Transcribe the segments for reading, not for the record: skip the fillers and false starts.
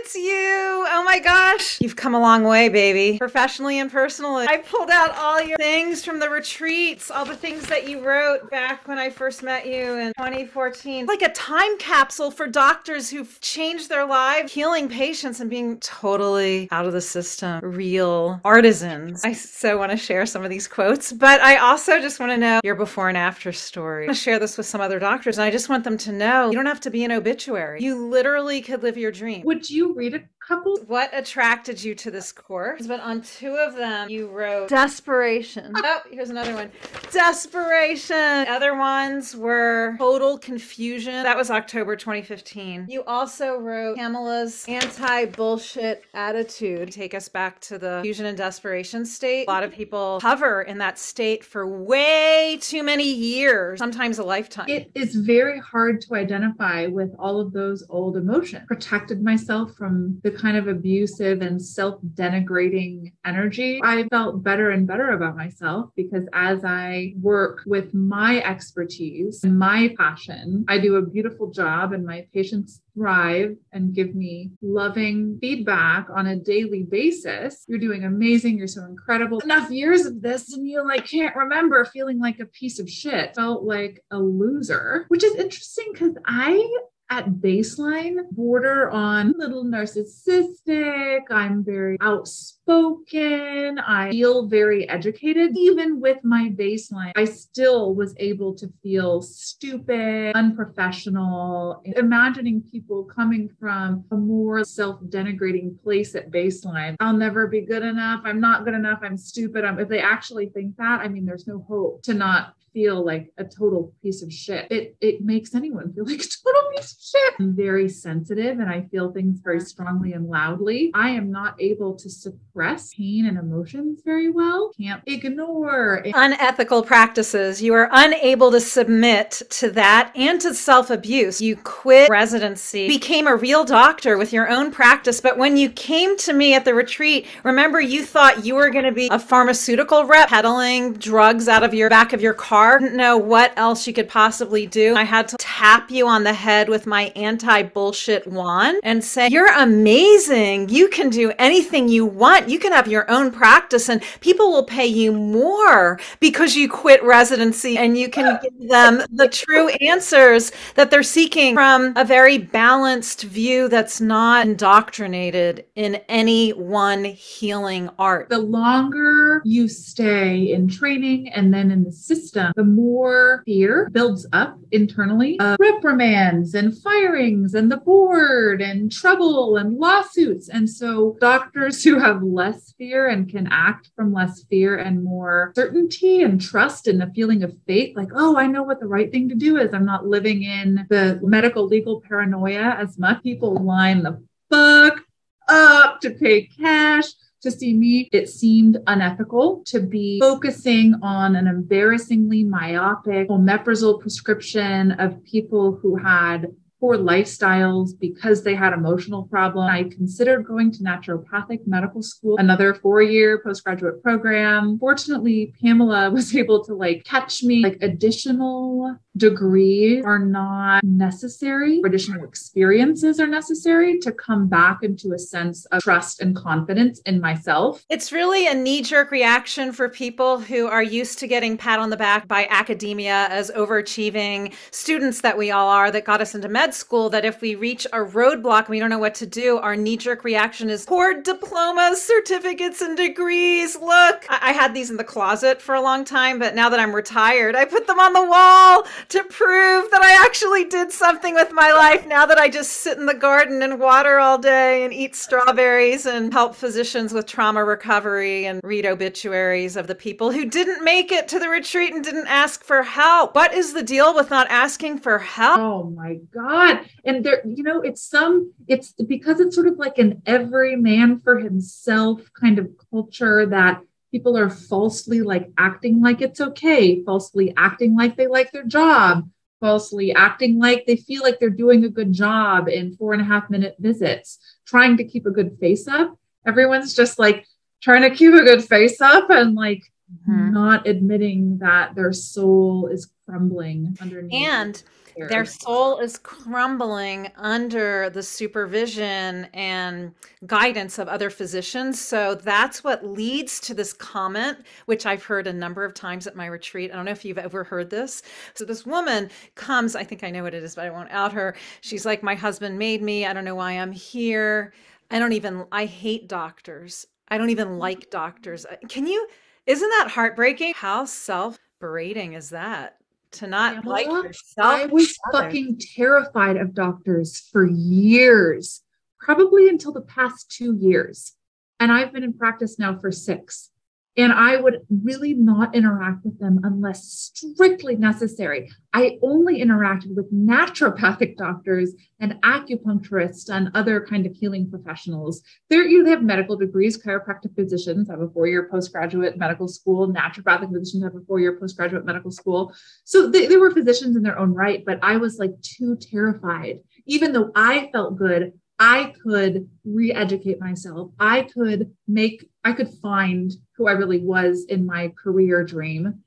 it's you. Oh my gosh. You've come a long way, baby. Professionally and personally. I pulled out all your things from the retreats, all the things that you wrote back when I first met you in 2014. Like a time capsule for doctors who've changed their lives, healing patients and being totally out of the system, real artisans. I so want to share some of these quotes, but I also just want to know your before and after story. I'm going to share this with some other doctors, and I just want them to know you don't have to be an obituary. You literally could live your dream. Would you read a couple? What attracted you to this course? But on two of them, you wrote desperation. Oh, here's another one. Desperation. Other ones were total confusion. That was October 2015. You also wrote Pamela's anti-bullshit attitude. Take us back to the confusion and desperation state. A lot of people hover in that state for way too many years, sometimes a lifetime. It is very hard to identify with all of those old emotions. Protected myself from the kind of abusive and self-denigrating energy. I felt better and better about myself because as I work with my expertise and my passion, I do a beautiful job and my patients thrive and give me loving feedback on a daily basis. You're doing amazing. You're so incredible. Enough years of this and you can't remember feeling like a piece of shit. Felt like a loser, which is interesting because at baseline, border on a little narcissistic. I'm very outspoken. I feel very educated. Even with my baseline, I still was able to feel stupid, unprofessional. Imagining people coming from a more self-denigrating place at baseline. I'll never be good enough. I'm not good enough. I'm stupid. If they actually think that, there's no hope to not feel like a total piece of shit. It makes anyone feel like a total piece of shit. I'm very sensitive and I feel things very strongly and loudly. I am not able to suppress pain and emotions very well. Can't ignore unethical practices. You are unable to submit to that and to self-abuse. You quit residency, became a real doctor with your own practice. But when you came to me at the retreat, remember you thought you were going to be a pharmaceutical rep peddling drugs out of your back of your car. Didn't know what else you could possibly do. I had to tap you on the head with my anti-bullshit wand and say, you're amazing. You can do anything you want. You can have your own practice and people will pay you more because you quit residency and you can give them the true answers that they're seeking from a very balanced view that's not indoctrinated in any one healing art. The longer you stay in training and then in the system, the more fear builds up internally of reprimands and firings and the board and trouble and lawsuits. And so doctors who have less fear and can act from less fear and more certainty and trust and a feeling of faith, like, oh, I know what the right thing to do is. I'm not living in the medical legal paranoia as much. People line the fuck up to pay cash to see me. It seemed unethical to be focusing on an embarrassingly myopic omeprazole prescription of people who had poor lifestyles because they had emotional problems. I considered going to naturopathic medical school, another 4-year postgraduate program. Fortunately, Pamela was able to catch me. Additional degrees are not necessary. Additional experiences are necessary to come back into a sense of trust and confidence in myself. It's really a knee-jerk reaction for people who are used to getting pat on the back by academia as overachieving students that we all are that got us into med school, that if we reach a roadblock and we don't know what to do, our knee-jerk reaction is poor diplomas, certificates, and degrees. Look, I had these in the closet for a long time, but now that I'm retired, I put them on the wall to prove that I actually did something with my life now that I just sit in the garden and water all day and eat strawberries and help physicians with trauma recovery and read obituaries of the people who didn't make it to the retreat and didn't ask for help. What is the deal with not asking for help? Oh my God. And there, it's because it's sort of like an every man for himself kind of culture that people are falsely acting like it's okay, falsely acting like they like their job, falsely acting like they feel like they're doing a good job in 4.5-minute visits, trying to keep a good face up. Everyone's just trying to keep a good face up and not admitting that their soul is crumbling underneath. And their soul is crumbling under the supervision and guidance of other physicians. So that's what leads to this comment, which I've heard a number of times at my retreat. I don't know if you've ever heard this. So this woman comes, I think I know what it is, but I won't out her. She's like, my husband made me. I don't know why I'm here. I hate doctors. I don't even like doctors. Isn't that heartbreaking? How self-berating is that? To not like Pamela, yourself. I was fucking terrified of doctors for years, probably until the past 2 years. And I've been in practice now for 6. And I would really not interact with them unless strictly necessary. I only interacted with naturopathic doctors and acupuncturists and other kind of healing professionals. They have medical degrees. Chiropractic physicians have a 4-year postgraduate medical school. Naturopathic physicians have a 4-year postgraduate medical school. So they were physicians in their own right, but I was like too terrified. Even though I felt good, I could re-educate myself. I could find who I really was in my career dream.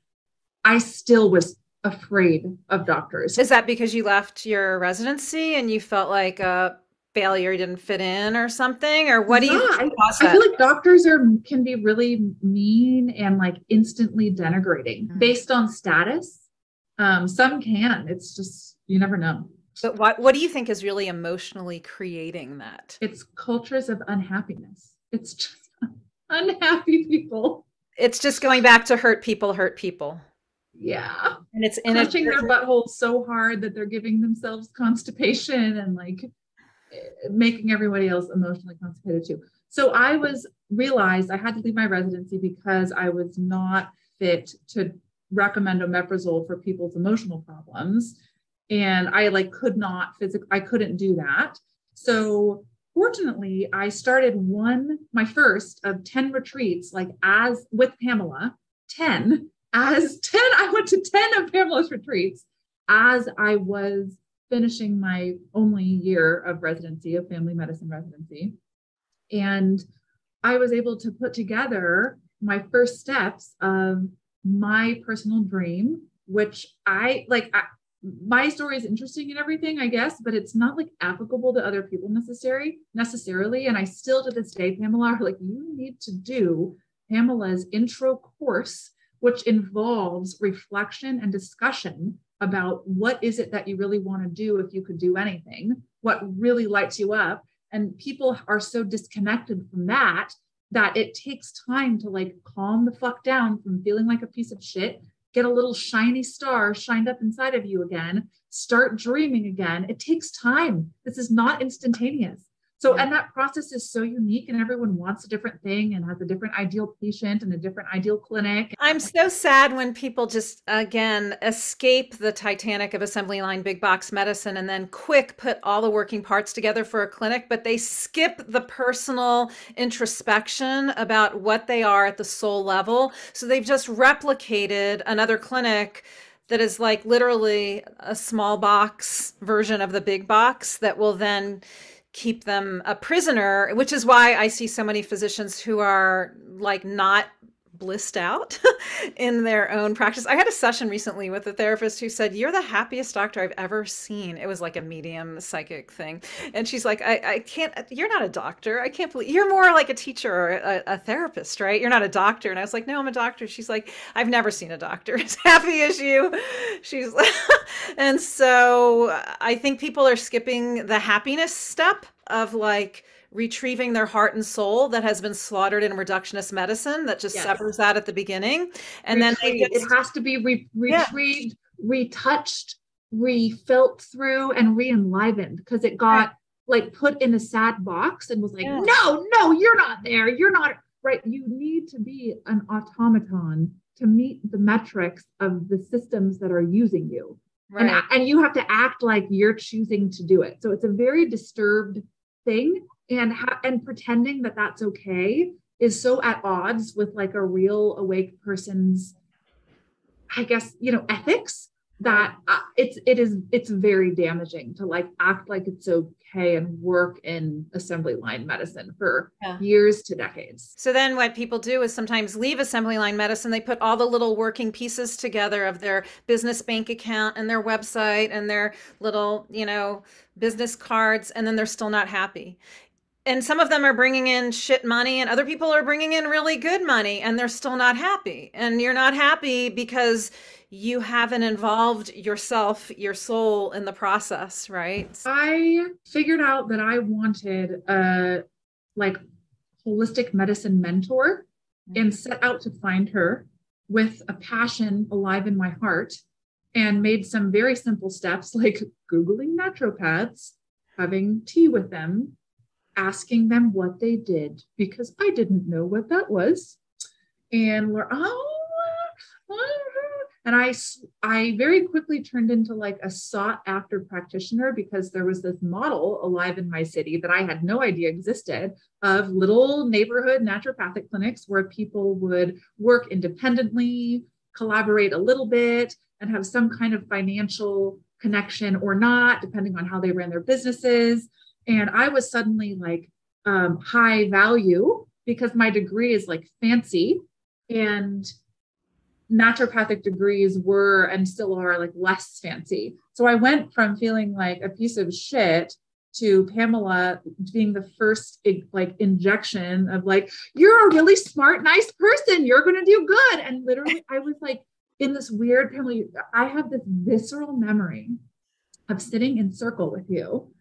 I still was afraid of doctors. Is that because you left your residency and you felt like a failure, you didn't fit in or something? Or what do you think caused that? I feel like doctors can be really mean and like instantly denigrating based on status. Some can. It's just, you never know. But what do you think is really emotionally creating that? It's cultures of unhappiness. It's just unhappy people. It's just going back to hurt people hurt people. Yeah. And it's clenching their buttholes so hard that they're giving themselves constipation and like making everybody else emotionally constipated too. So I realized I had to leave my residency because I was not fit to recommend omeprazole for people's emotional problems. And I I couldn't do that. So fortunately, I started my first of 10 retreats, with Pamela, 10. I went to 10 of Pamela's retreats as I was finishing my only year of residency, of family medicine residency. And I was able to put together my first steps of my personal dream, which my story is interesting and everything, I guess, but it's not like applicable to other people necessarily. And I still to this day, Pamela, are like, you need to do Pamela's intro course, which involves reflection and discussion about what is it that you really want to do if you could do anything, what really lights you up. And people are so disconnected from that it takes time to like calm the fuck down from feeling like a piece of shit, get a little shiny star shined up inside of you again, start dreaming again. It takes time. This is not instantaneous. So, and that process is so unique and everyone wants a different thing and has a different ideal patient and a different ideal clinic. I'm so sad when people just, again, escape the Titanic of assembly line big box medicine and then put all the working parts together for a clinic, but they skip the personal introspection about what they are at the soul level. So they've just replicated another clinic that is like literally a small box version of the big box that will then keep them a prisoner, which is why I see so many physicians who are like not blissed out in their own practice. I had a session recently with a therapist who said, "You're the happiest doctor I've ever seen." It was like a medium psychic thing. And she's like, I can't, you're not a doctor. I can't believe you're more like a teacher or a therapist, right? You're not a doctor. And I was like, no, I'm a doctor. She's like, I've never seen a doctor as happy as you. She's like, and so I think people are skipping the happiness step of like retrieving their heart and soul that has been slaughtered in reductionist medicine that just severs that at the beginning. And then it has to be retrieved, retouched, refelt through and re-enlivened because it got like put in a sad box and was like, no, you're not there. You're not right. You need to be an automaton to meet the metrics of the systems that are using you. Right. And you have to act like you're choosing to do it. So it's a very disturbed thing. And pretending that that's okay is so at odds with like a real awake person's, I guess, ethics that it's very damaging to like act like it's okay and work in assembly line medicine for years to decades. So then what people do is sometimes leave assembly line medicine. They put all the little working pieces together of their business bank account and their website and their little, business cards, and then they're still not happy. And some of them are bringing in shit money, and other people are bringing in really good money, and they're still not happy. And you're not happy because you haven't involved yourself, your soul in the process, right? I figured out that I wanted a like holistic medicine mentor and set out to find her with a passion alive in my heart, and made some very simple steps like Googling naturopaths, having tea with them, asking them what they did because I didn't know what that was. And I very quickly turned into like a sought after practitioner because there was this model alive in my city that I had no idea existed of little neighborhood naturopathic clinics where people would work independently, collaborate a little bit, and have some kind of financial connection or not, depending on how they ran their businesses. And I was suddenly like high value because my degree is like fancy, and naturopathic degrees were and still are like less fancy. So I went from feeling like a piece of shit to Pamela being the first like injection of like, you're a really smart, nice person. You're going to do good. And literally I was like in this weird, Pamela, I have this visceral memory of sitting in circle with you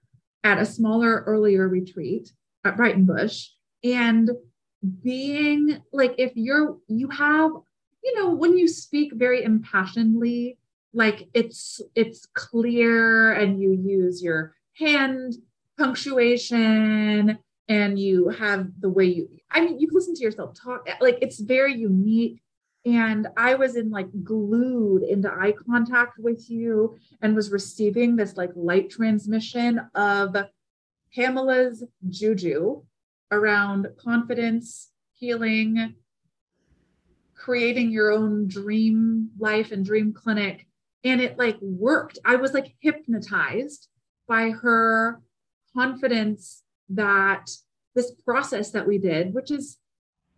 at a smaller, earlier retreat at Brighton Bush, and being like, if you have, when you speak very impassionedly, like it's clear, and you use your hand punctuation, and you have the way you listen to yourself talk, like it's very unique. And I was glued into eye contact with you and was receiving this like light transmission of Pamela's juju around confidence, healing, creating your own dream life and dream clinic. And it like worked. I was like hypnotized by her confidence that this process that we did, which is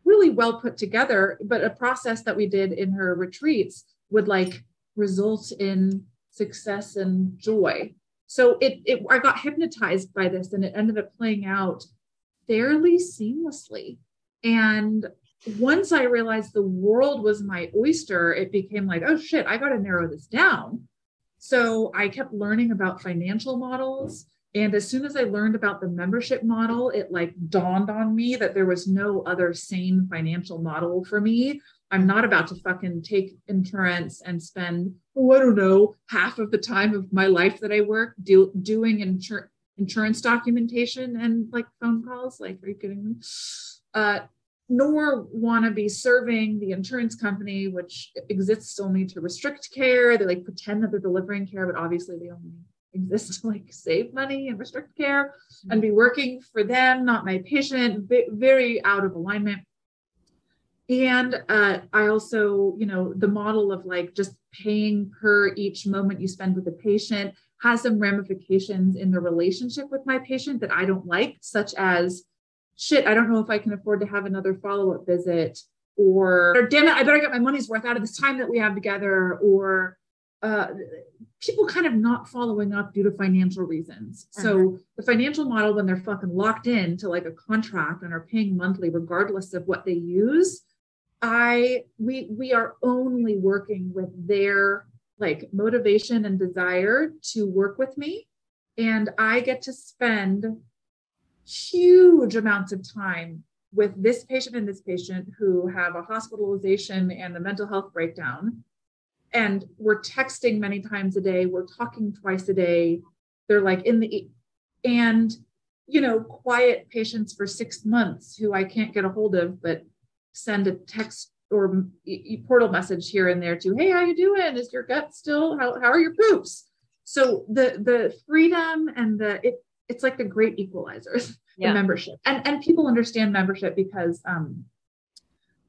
really well put together, but a process that we did in her retreats would like result in success and joy. So I got hypnotized by this, and it ended up playing out fairly seamlessly. And once I realized the world was my oyster, it became like, oh shit, I got to narrow this down. So I kept learning about financial models. And as soon as I learned about the membership model, it like dawned on me that there was no other sane financial model for me. I'm not about to fucking take insurance and spend, I don't know, half of the time of my life that I work doing insurance documentation and like phone calls. Like, are you kidding me? Nor want to be serving the insurance company, which exists only to restrict care. They like pretend that they're delivering care, but obviously they only exist to like save money and restrict care, and be working for them, not my patient. Very out of alignment. And I also, the model of like just paying per each moment you spend with the patient has some ramifications in the relationship with my patient that I don't like, such as, shit, I don't know if I can afford to have another follow-up visit, or damn it, I better get my money's worth out of this time that we have together, or people kind of not following up due to financial reasons. So the financial model, when they're fucking locked in to like a contract and are paying monthly, regardless of what they use, we are only working with their like motivation and desire to work with me. And I get to spend huge amounts of time with this patient and this patient who have a hospitalization and a mental health breakdown. And we're texting many times a day. We're talking twice a day. They're like quiet patients for 6 months who I can't get a hold of, but send a text or portal message here and there to, hey, how you doing? Is your gut still, how are your poops? So the freedom and it's like the great equalizer, the membership. And people understand membership because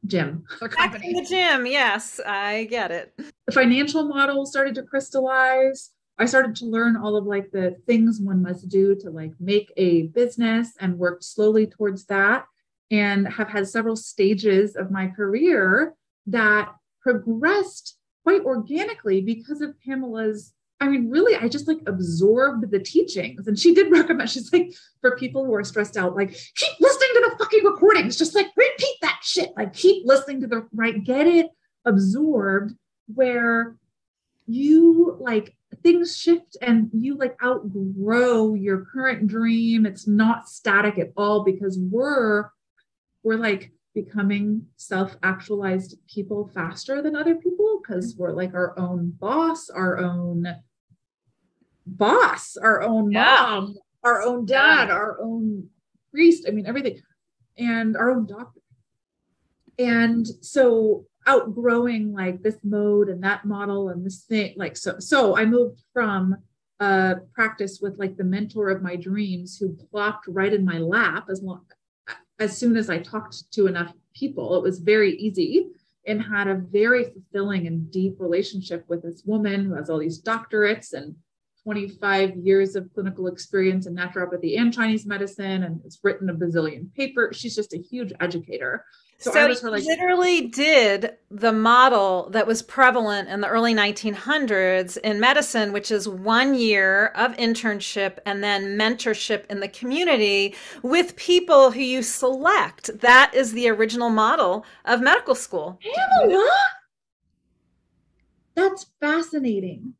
gym, a Back to company. the gym. Yes, I get it. The financial model started to crystallize. I started to learn all of like the things one must do to like make a business and worked slowly towards that, and have had several stages of my career that progressed quite organically because of Pamela's. I mean, really, I just like absorbed the teachings. And she did recommend, she's like, for people who are stressed out, like, keep listening to the fucking recordings. Just like repeat that shit. Like, keep listening to the right, get it absorbed, where you like things shift and you like outgrow your current dream. It's not static at all, because we're like becoming self-actualized people faster than other people, because we're like our own boss, our own Yeah. mom, our own Yeah. dad, our own priest. I mean, everything, and our own doctor. And so outgrowing like this mode and that model and this thing, like, so I moved from a practice with like the mentor of my dreams who plopped right in my lap as soon as I talked to enough people. It was very easy, and had a very fulfilling and deep relationship with this woman who has all these doctorates and 25 years of clinical experience in naturopathy and Chinese medicine, and has written a bazillion papers. She's just a huge educator. So I So was her you like, literally did the model that was prevalent in the early 1900s in medicine, which is 1 year of internship and then mentorship in the community with people who you select. That is the original model of medical school. Did you know that? Pamela, that's fascinating.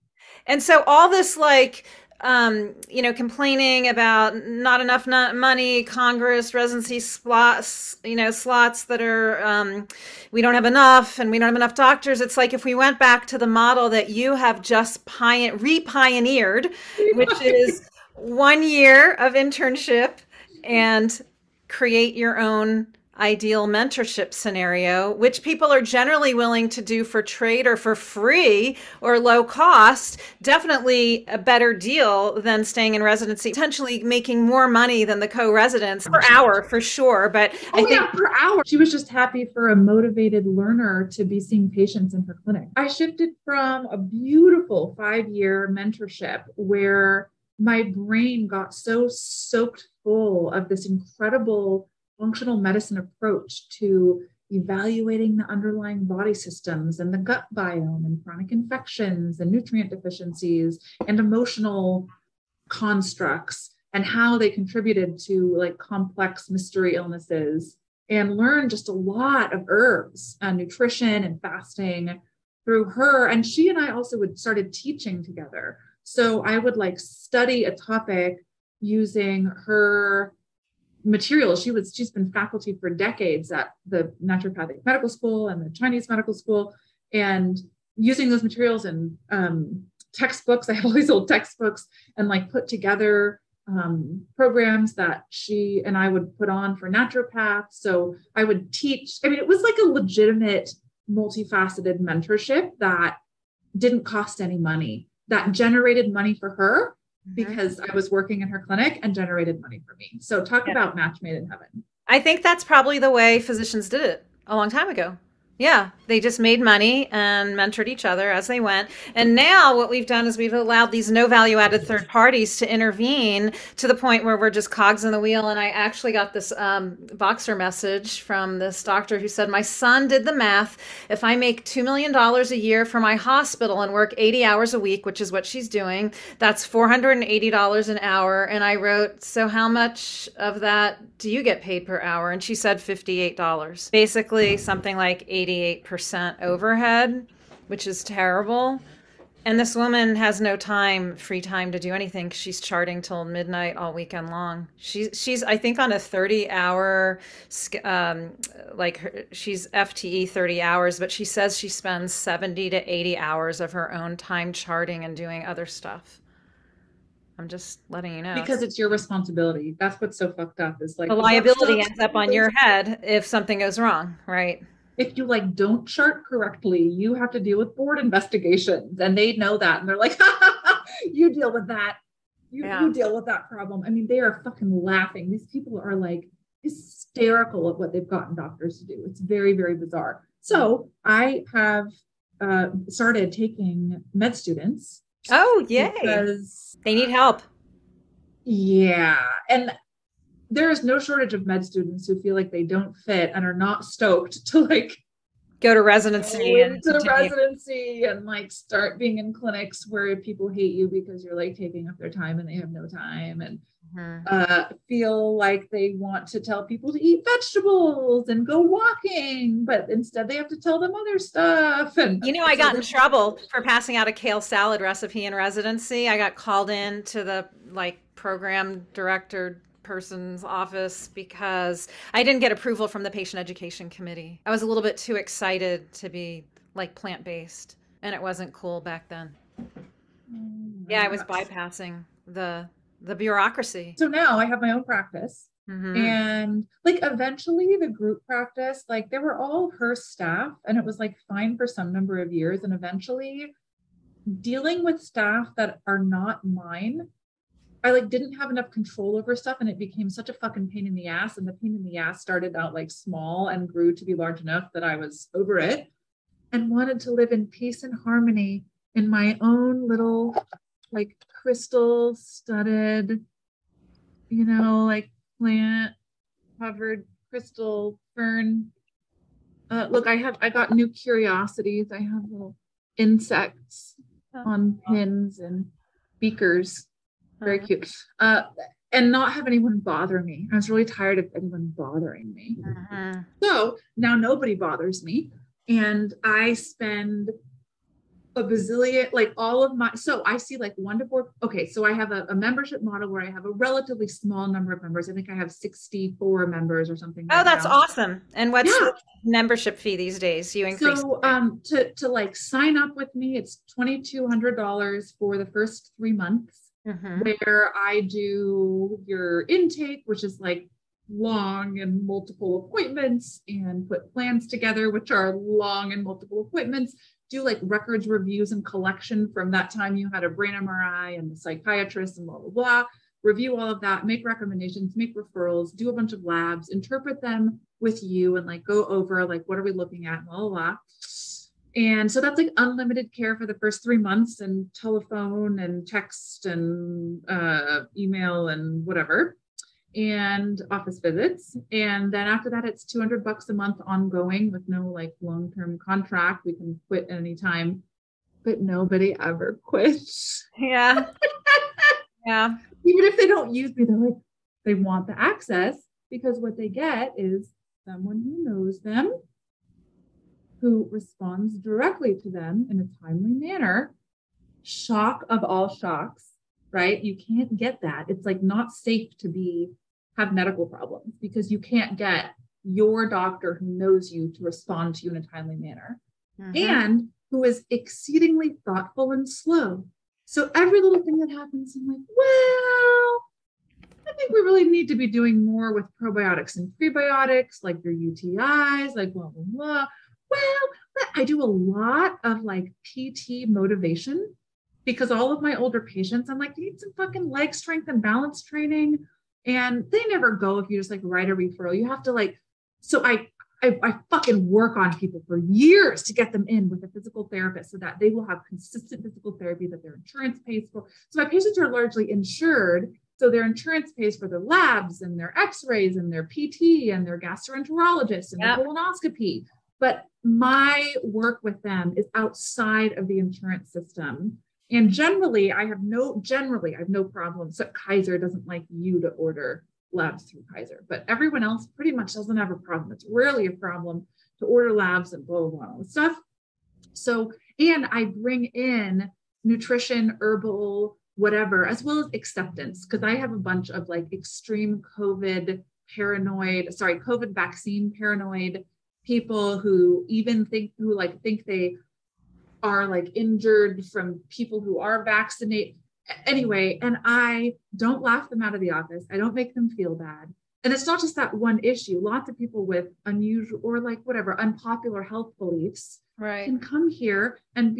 And so all this like complaining about not enough money, Congress, residency slots, slots that are, we don't have enough and we don't have enough doctors. It's like if we went back to the model that you have just re-pioneered, which is 1 year of internship and create your own ideal mentorship scenario, which people are generally willing to do for trade or for free or low cost. Definitely a better deal than staying in residency, potentially making more money than the co-residents per hour for sure. But I think per hour. She was just happy for a motivated learner to be seeing patients in her clinic. I shifted from a beautiful 5-year mentorship where my brain got so soaked full of this incredible functional medicine approach to evaluating the underlying body systems and the gut biome and chronic infections and nutrient deficiencies and emotional constructs and how they contributed to like complex mystery illnesses, and learned just a lot of herbs and nutrition and fasting through her. And she and I also would started teaching together. So I would like study a topic using her materials. She's been faculty for decades at the naturopathic medical school and the Chinese medical school, and using those materials in textbooks. I have all these old textbooks, and like put together programs that she and I would put on for naturopaths. So I would teach. I mean, it was like a legitimate, multifaceted mentorship that didn't cost any money, that generated money for her, because I was working in her clinic, and generated money for me. So talk about match made in heaven. I think that's probably the way physicians did it a long time ago. Yeah, they just made money and mentored each other as they went. And now what we've done is we've allowed these no value added third parties to intervene to the point where we're just cogs in the wheel. And I actually got this Voxer message from this doctor who said, my son did the math. If I make $2 million a year for my hospital and work 80 hours a week, which is what she's doing, that's $480 an hour. And I wrote, so how much of that do you get paid per hour? And she said $58. Basically something like 88% overhead, which is terrible. And this woman has no free time to do anything. She's charting till midnight all weekend long. She's I think on a 30-hour, she's FTE 30 hours, but she says she spends 70 to 80 hours of her own time charting and doing other stuff. I'm just letting you know. Because it's your responsibility. That's what's so fucked up, is like the liability ends up on your head if something goes wrong, right? If you like don't chart correctly, you have to deal with board investigations, and they know that, and they're like, you deal with that. You deal with that problem. I mean, they are fucking laughing. These people are like hysterical at what they've gotten doctors to do. It's very, very bizarre. So I have started taking med students. Oh, yay. Because they need help. Yeah. And there is no shortage of med students who feel like they don't fit and are not stoked to like go to residency and to the residency and like start being in clinics where people hate you because you're like taking up their time and they have no time, and feel like they want to tell people to eat vegetables and go walking, but instead they have to tell them other stuff. And I got in trouble for passing out a kale salad recipe in residency. I got called in to the like program director person's office because I didn't get approval from the patient education committee. I was a little bit too excited to be like plant-based, and it wasn't cool back then. I was bypassing the bureaucracy. So now I have my own practice. And like eventually the group practice, like they were all her staff and it was like fine for some number of years. And eventually dealing with staff that are not mine, I like didn't have enough control over stuff, and it became such a fucking pain in the ass. And the pain in the ass started out like small and grew to be large enough that I was over it and wanted to live in peace and harmony in my own little like crystal studded, like plant covered crystal fern. Look, I got new curiosities. I have little insects on pins and beakers. Very cute. And not have anyone bother me. I was really tired of anyone bothering me. So now nobody bothers me. And I spend a bazillion, like all of my, so I see like 1 to 4. Okay. So I have a membership model where I have a relatively small number of members. I think I have 64 members or something. Oh, that's awesome. And what's the membership fee these days? You increase. So to like sign up with me, it's $2,200 for the first 3 months. Where I do your intake, which is like long and multiple appointments, and put plans together, which are long and multiple appointments, do like records reviews and collection from that time you had a brain MRI and the psychiatrist and blah, blah, blah, review all of that, make recommendations, make referrals, do a bunch of labs, interpret them with you and like go over like, what are we looking at, blah, blah, blah. And so that's like unlimited care for the first 3 months, and telephone and text and email and whatever, and office visits. And then after that, it's $200 a month ongoing with no like long-term contract. We can quit at any time, but nobody ever quits. Yeah. Yeah. Even if they don't use me, they're like, they want the access because what they get is someone who knows them, who responds directly to them in a timely manner. Shock of all shocks, right? You can't get that. It's like not safe to have medical problems because you can't get your doctor who knows you to respond to you in a timely manner and who is exceedingly thoughtful and slow. So every little thing that happens, I'm like, well, I think we really need to be doing more with probiotics and prebiotics, like your UTIs, like blah, blah, blah. Well, I do a lot of like PT motivation because all of my older patients, I'm like, you need some fucking leg strength and balance training. And they never go if you just like write a referral. You have to like, so I fucking work on people for years to get them in with a physical therapist so that they will have consistent physical therapy that their insurance pays for. So my patients are largely insured. So their insurance pays for their labs and their x-rays and their PT and their gastroenterologist and their colonoscopy. But my work with them is outside of the insurance system. And generally, I have no problem. So Kaiser doesn't like you to order labs through Kaiser, but everyone else pretty much doesn't have a problem. It's rarely a problem to order labs and blah, blah, blah, all this stuff. So, and I bring in nutrition, herbal, whatever, as well as acceptance, because I have a bunch of like extreme COVID vaccine paranoid people who even think they are like injured from people who are vaccinated. Anyway, and I don't laugh them out of the office. I don't make them feel bad. And it's not just that one issue. Lots of people with unusual or like whatever, unpopular health beliefs can come here and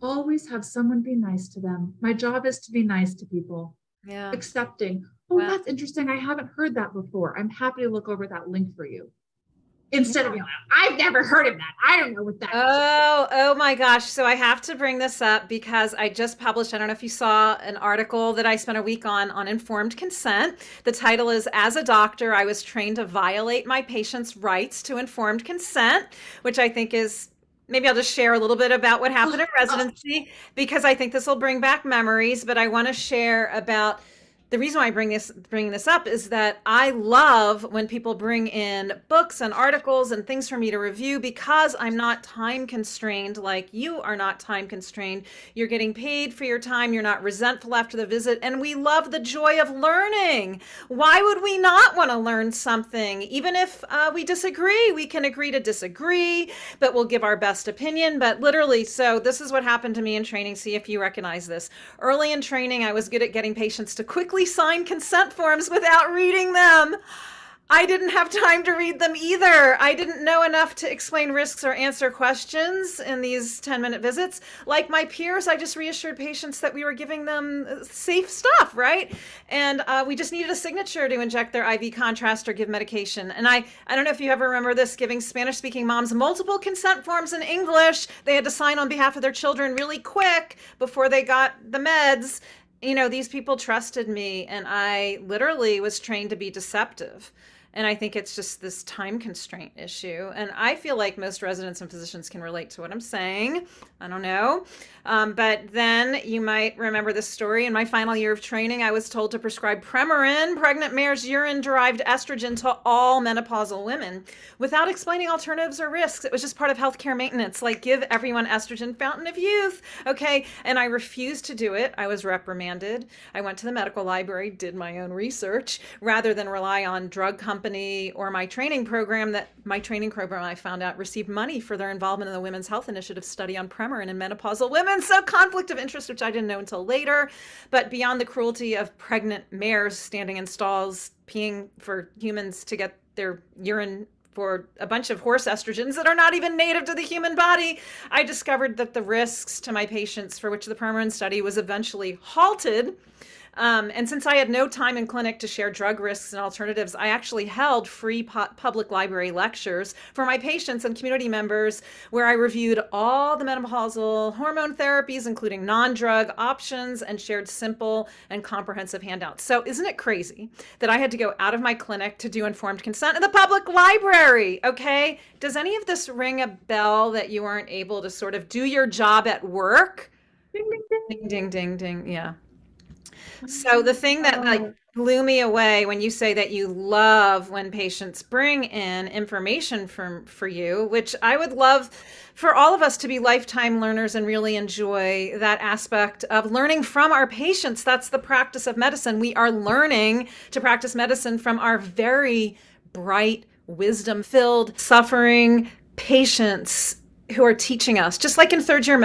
always have someone be nice to them. My job is to be nice to people. Yeah. Accepting. Oh, Well, that's interesting. I haven't heard that before. I'm happy to look over that link for you. Instead of being like, I've never heard of that. I don't know what that is. oh my gosh. So I have to bring this up because I just published, I don't know if you saw an article that I spent a week on informed consent. The title is As a Doctor, I Was Trained to Violate My Patients' Rights to Informed Consent, which I think is maybe I'll just share a little bit about what happened in residency because I think this will bring back memories, but I want to share about the reason why I bring this up is that I love when people bring in books and articles and things for me to review because I'm not time constrained like you are not time constrained. You're getting paid for your time. You're not resentful after the visit. And we love the joy of learning. Why would we not want to learn something? Even if we disagree, we can agree to disagree, but we'll give our best opinion. But literally, so this is what happened to me in training. See if you recognize this. Early in training, I was good at getting patients to quickly sign consent forms without reading them. I didn't have time to read them either. I didn't know enough to explain risks or answer questions in these 10-minute visits. Like my peers, I just reassured patients that we were giving them safe stuff, right? And we just needed a signature to inject their IV contrast or give medication. And I don't know if you ever remember this, giving Spanish-speaking moms multiple consent forms in English. They had to sign on behalf of their children really quick before they got the meds. You know, these people trusted me, and I literally was trained to be deceptive. And I think it's just this time constraint issue. And I feel like most residents and physicians can relate to what I'm saying. I don't know. But then you might remember this story. In my final year of training, I was told to prescribe Premarin, pregnant mare's urine-derived estrogen, to all menopausal women without explaining alternatives or risks. It was just part of healthcare maintenance, like give everyone estrogen, fountain of youth. Okay. And I refused to do it. I was reprimanded. I went to the medical library, did my own research, rather than rely on drug companies or my training program. I found out received money for their involvement in the Women's Health Initiative study on Premarin in menopausal women. So conflict of interest, which I didn't know until later. But beyond the cruelty of pregnant mares standing in stalls peeing for humans to get their urine for a bunch of horse estrogens that are not even native to the human body, I discovered that the risks to my patients, for which the Premarin study was eventually halted, and since I had no time in clinic to share drug risks and alternatives, I actually held free public library lectures for my patients and community members where I reviewed all the menopausal hormone therapies, including non-drug options, and shared simple and comprehensive handouts. So isn't it crazy that I had to go out of my clinic to do informed consent in the public library? Okay. Does any of this ring a bell that you weren't able to sort of do your job at work? Ding, ding, ding. Ding, ding, ding, ding. Yeah. So the thing that blew me away when you say that you love when patients bring in information for you, which I would love for all of us to be lifetime learners and really enjoy that aspect of learning from our patients. That's the practice of medicine. We are learning to practice medicine from our very bright, wisdom-filled, suffering patients who are teaching us, just like in as a third year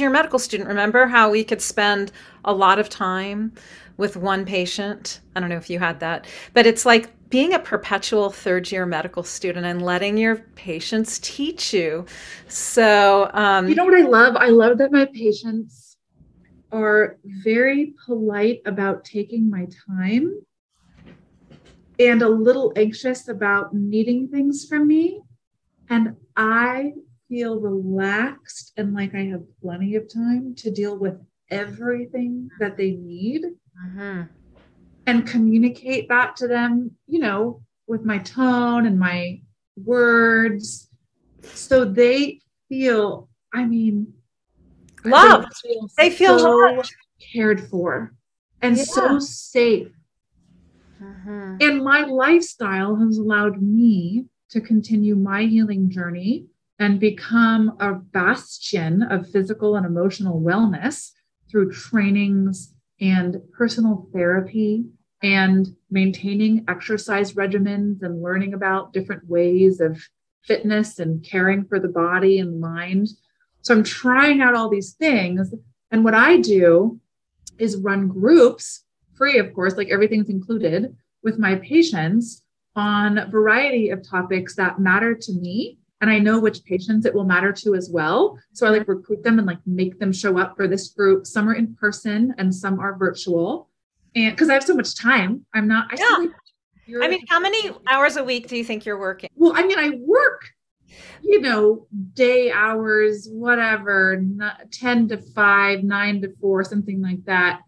medical student, remember how we could spend a lot of time with one patient? I don't know if you had that, but it's like being a perpetual third year medical student and letting your patients teach you. So, you know what I love? I love that my patients are very polite about taking my time and a little anxious about needing things from me. And I feel relaxed and like I have plenty of time to deal with everything that they need and communicate that to them, you know, with my tone and my words. So they feel, love. They feel so cared for and so safe. And my lifestyle has allowed me to continue my healing journey and become a bastion of physical and emotional wellness through trainings and personal therapy and maintaining exercise regimens and learning about different ways of fitness and caring for the body and mind. So I'm trying out all these things. And what I do is run groups, free, of course, like everything's included, with my patients on a variety of topics that matter to me. And I know which patients it will matter to as well. So I like recruit them and like make them show up for this group. Some are in person and some are virtual. And because I have so much time, I Yeah. sleep. I mean, how many hours a week do you think you're working? Well, I mean, I work, day hours, whatever, 10 to 5, 9 to 4, something like that,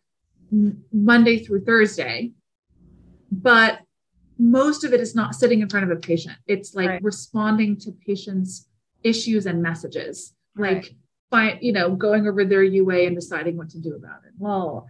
Monday through Thursday. But most of it is not sitting in front of a patient. It's like responding to patients' issues and messages, like going over their UA and deciding what to do about it. Well,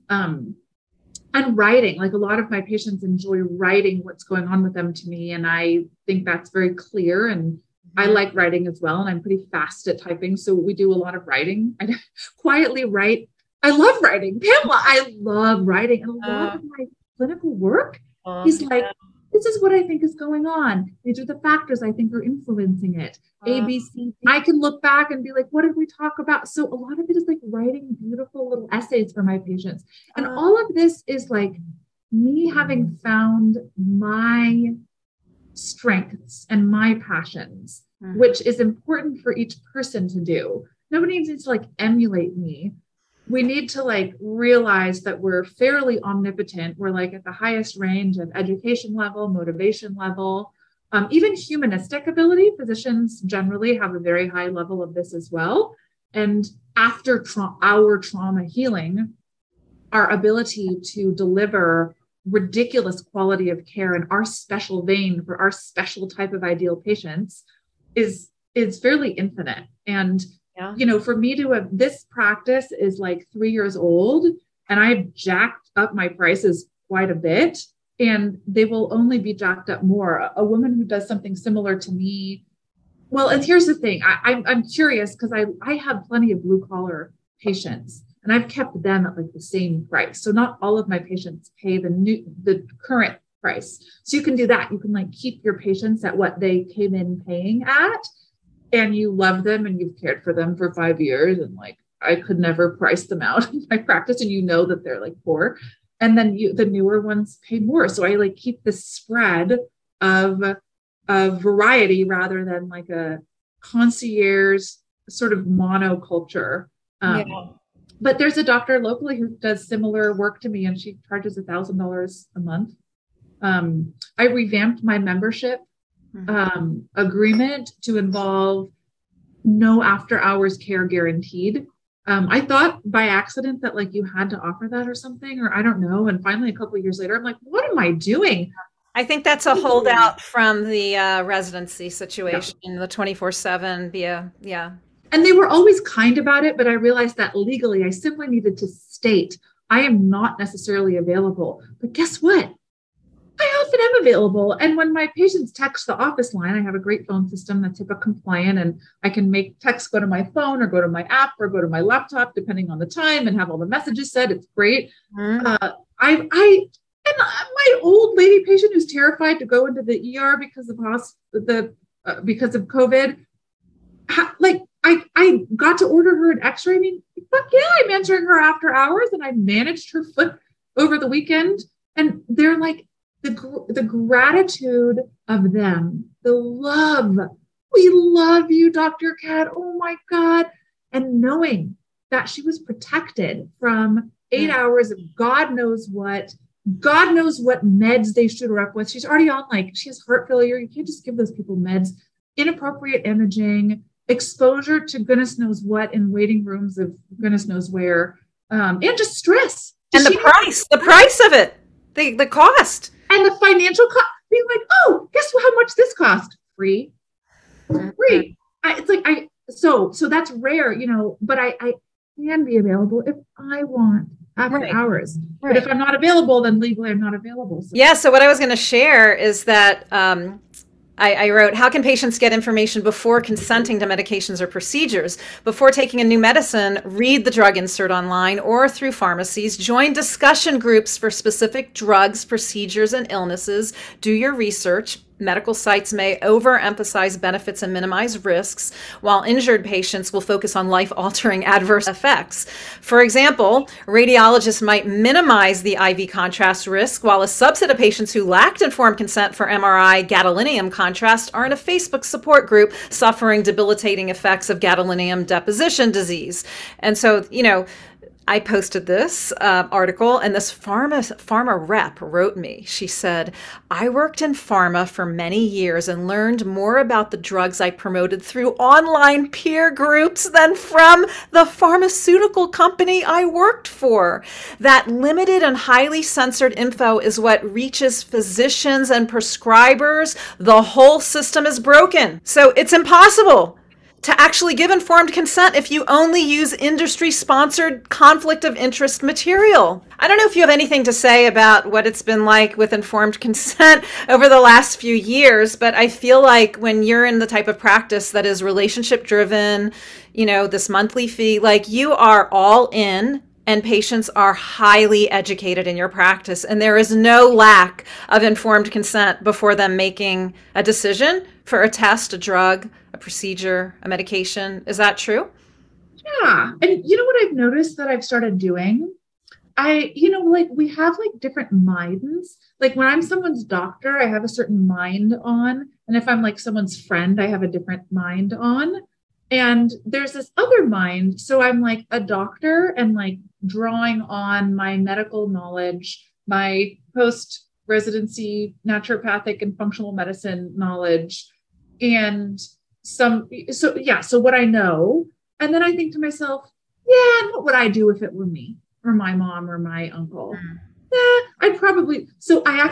and writing, like a lot of my patients enjoy writing what's going on with them to me. And I think that's very clear. And I like writing as well. And I'm pretty fast at typing. So we do a lot of writing. I quietly write. I love writing. Pamela, I love writing. And a lot of my clinical work is like, this is what I think is going on. These are the factors I think are influencing it. A, B, C. I can look back and be like, what did we talk about? So a lot of it is like writing beautiful little essays for my patients. And all of this is like me having found my strengths and my passions, which is important for each person to do. Nobody needs to like emulate me. We need to like realize that we're fairly omnipotent. We're like at the highest range of education level, motivation level, even humanistic ability. Physicians generally have a very high level of this as well. And after our trauma healing, our ability to deliver ridiculous quality of care in our special vein for our special type of ideal patients is fairly infinite. And for me to have this practice is like 3 years old, and I've jacked up my prices quite a bit, and they will only be jacked up more. A woman who does something similar to me. Well, and here's the thing. I'm curious because I have plenty of blue collar patients, and I've kept them at like the same price. So not all of my patients pay the current price. So you can do that. You can like keep your patients at what they came in paying at. And you love them and you've cared for them for 5 years. And like, I could never price them out in my practice. And that they're like poor. And then the newer ones pay more. So I like keep this spread of variety rather than like a concierge sort of monoculture. But there's a doctor locally who does similar work to me, and she charges $1,000 a month. I revamped my membership agreement to involve no after hours care guaranteed. I thought by accident that like you had to offer that or something, or I don't know. And finally, a couple of years later, I'm like, what am I doing? I think that's a holdout from the residency situation, the 24/7 via, And they were always kind about it, but I realized that legally I simply needed to state I am not necessarily available. But guess what? I often am available. And when my patients text the office line, I have a great phone system that's HIPAA compliant, and I can make texts go to my phone or go to my app or go to my laptop, depending on the time, and have all the messages said. It's great. And my old lady patient who's terrified to go into the ER because of COVID, I got to order her an X-ray. I mean, fuck yeah, I'm answering her after hours, and I managed her foot over the weekend. And they're like, the gratitude of them, the love. We love you, Dr. Kat. Oh my God. And knowing that she was protected from 8 hours of God knows what meds they shoot her up with. She's already on, she has heart failure. You can't just give those people meds. Inappropriate imaging, exposure to goodness knows what in waiting rooms of goodness knows where, and just stress. And the price of it, the cost. And the financial cost, being like, oh, guess how much this cost? Free. So that's rare, but I can be available if I want after hours. But if I'm not available, then legally I'm not available. So what I was going to share is that I wrote, how can patients get information before consenting to medications or procedures? Before taking a new medicine, read the drug insert online or through pharmacies. Join discussion groups for specific drugs, procedures, and illnesses. Do your research. Medical sites may overemphasize benefits and minimize risks, while injured patients will focus on life-altering adverse effects. For example, radiologists might minimize the IV contrast risk, while a subset of patients who lacked informed consent for MRI gadolinium contrast are in a Facebook support group suffering debilitating effects of gadolinium deposition disease. And so, I posted this article, and this pharma rep wrote me. She said, I worked in pharma for many years and learned more about the drugs I promoted through online peer groups than from the pharmaceutical company I worked for. That limited and highly censored info is what reaches physicians and prescribers. The whole system is broken. So it's impossible to actually give informed consent if you only use industry-sponsored conflict of interest material. I don't know if you have anything to say about what it's been like with informed consent over the last few years, but I feel like when you're in the type of practice that is relationship-driven, this monthly fee, like you are all in, and patients are highly educated in your practice, and there is no lack of informed consent before them making a decision for a test, a drug, a procedure, a medication. Is that true? Yeah. And you know what I've noticed that I've started doing? We have like different minds. Like when I'm someone's doctor, I have a certain mind on. And if I'm like someone's friend, I have a different mind on. And there's this other mind. So I'm like a doctor and like drawing on my medical knowledge, my post residency naturopathic and functional medicine knowledge, and so what I know. And then I think to myself, yeah, what would I do if it were me or my mom or my uncle? I'd probably, so I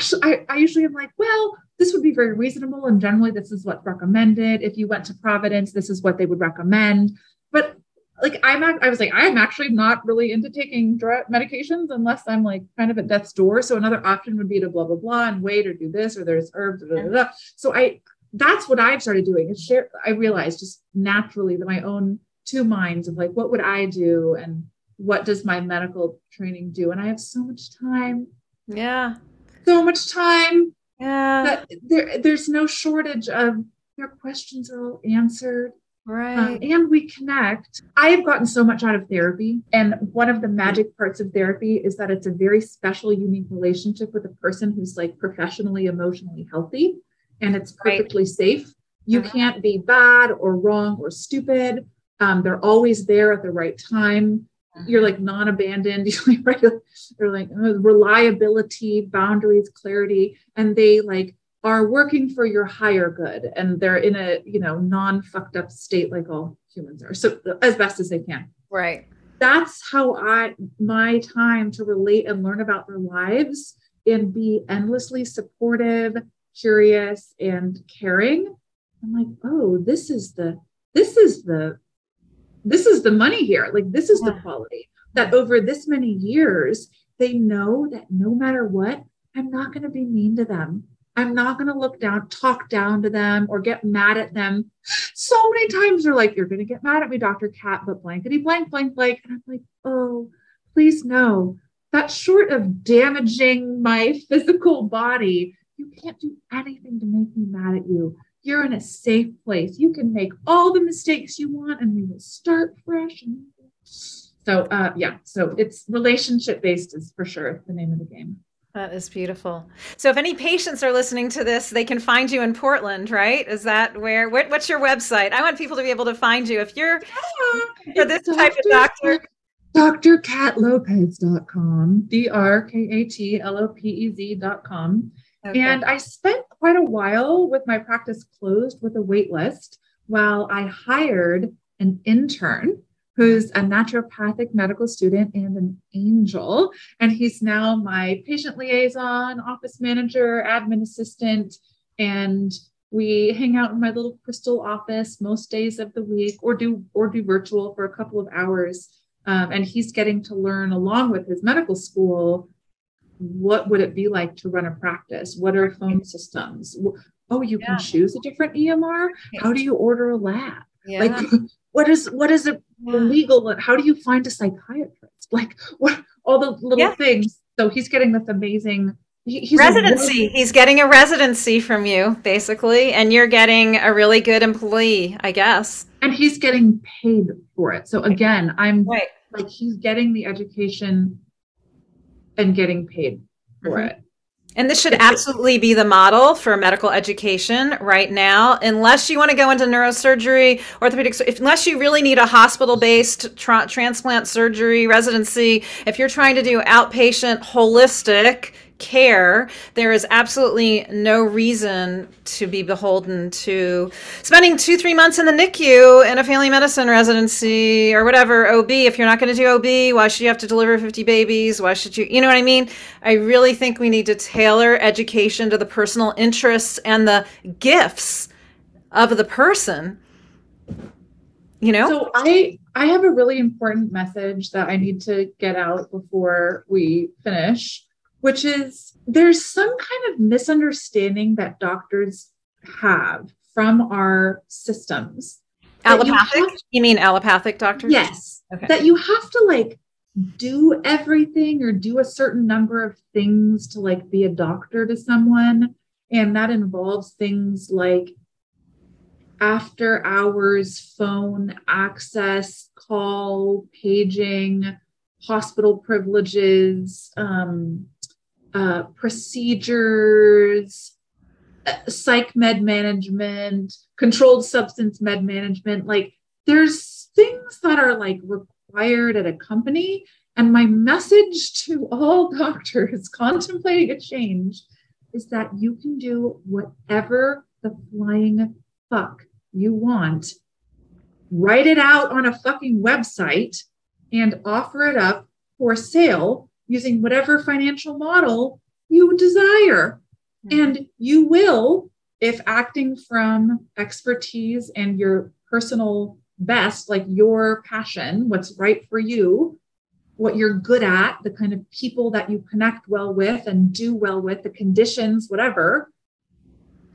usually am like, well, this would be very reasonable. And generally this is what's recommended. If you went to Providence, this is what they would recommend. But like, I'm actually not really into taking medications unless I'm like kind of at death's door. So another option would be to blah, blah, blah, and wait or do this, or there's herbs, blah, blah, blah. So that's what I've started doing is share. I realized just naturally that my own two minds of like, what would I do? And what does my medical training do? And I have so much time. Yeah. So much time. Yeah. That there's no shortage of your questions are all answered. Right. And we connect. I have gotten so much out of therapy. And one of the magic parts of therapy is that it's a very special, unique relationship with a person who's like professionally, emotionally healthy. And it's perfectly safe. You can't be bad or wrong or stupid. They're always there at the right time. You're like non-abandoned. They're like reliability, boundaries, clarity, and they like are working for your higher good. And they're in a, non-fucked up state like all humans are. So as best as they can. Right. That's how my time to relate and learn about their lives and be endlessly supportive, curious, and caring. I'm like, oh, this is the money here. Like, this is the quality that over this many years, they know that no matter what, I'm not going to be mean to them. I'm not going to talk down to them or get mad at them. So many times they're like, you're going to get mad at me, Dr. Cat, but blankety blank, blank, blank. And I'm like, oh, please no. That's short of damaging my physical body. You can't do anything to make me mad at you. You're in a safe place. You can make all the mistakes you want and we will start fresh. So it's relationship based is for sure the name of the game. That is beautiful. So if any patients are listening to this, they can find you in Portland, right? Is that what's your website? I want people to be able to find you if you're for this type of doctor. drkatlopez.com, drkatlopez.com. Okay. And I spent quite a while with my practice closed with a wait list while I hired an intern who's a naturopathic medical student and an angel. And he's now my patient liaison, office manager, admin assistant. And we hang out in my little crystal office most days of the week or do virtual for a couple of hours. And he's getting to learn along with his medical school, what would it be like to run a practice? What are phone systems? Oh, you can choose a different EMR. How do you order a lab? Yeah. Like, what is it legal? How do you find a psychiatrist? Like, what all the little things. So he's getting this amazing he's residency. He's getting a residency from you, basically, and you're getting a really good employee, I guess. And he's getting paid for it. So again, I'm like, he's getting the education and getting paid for it. And this should absolutely be the model for medical education right now, unless you want to go into neurosurgery, orthopedics, unless you really need a hospital-based transplant surgery residency. If you're trying to do outpatient holistic care, there is absolutely no reason to be beholden to spending 2-3 months in the NICU in a family medicine residency or whatever, OB. If you're not going to do OB, why should you have to deliver 50 babies? Why should you know what I mean? I really think we need to tailor education to the personal interests and the gifts of the person. So I have a really important message that I need to get out before we finish, which is there's some kind of misunderstanding that doctors have from our systems. Allopathic? You mean allopathic doctors? Yes. Okay. That you have to like do everything or do a certain number of things to like be a doctor to someone. And that involves things like after hours, phone access, call, paging, hospital privileges, procedures, psych med management, controlled substance med management. Like there's things that are like required at a company. And my message to all doctors contemplating a change is that you can do whatever the flying fuck you want. Write it out on a fucking website and offer it up for sale using whatever financial model you desire. And you will, if acting from expertise and your personal best, like your passion, what's right for you, what you're good at, the kind of people that you connect well with and do well with, the conditions, whatever,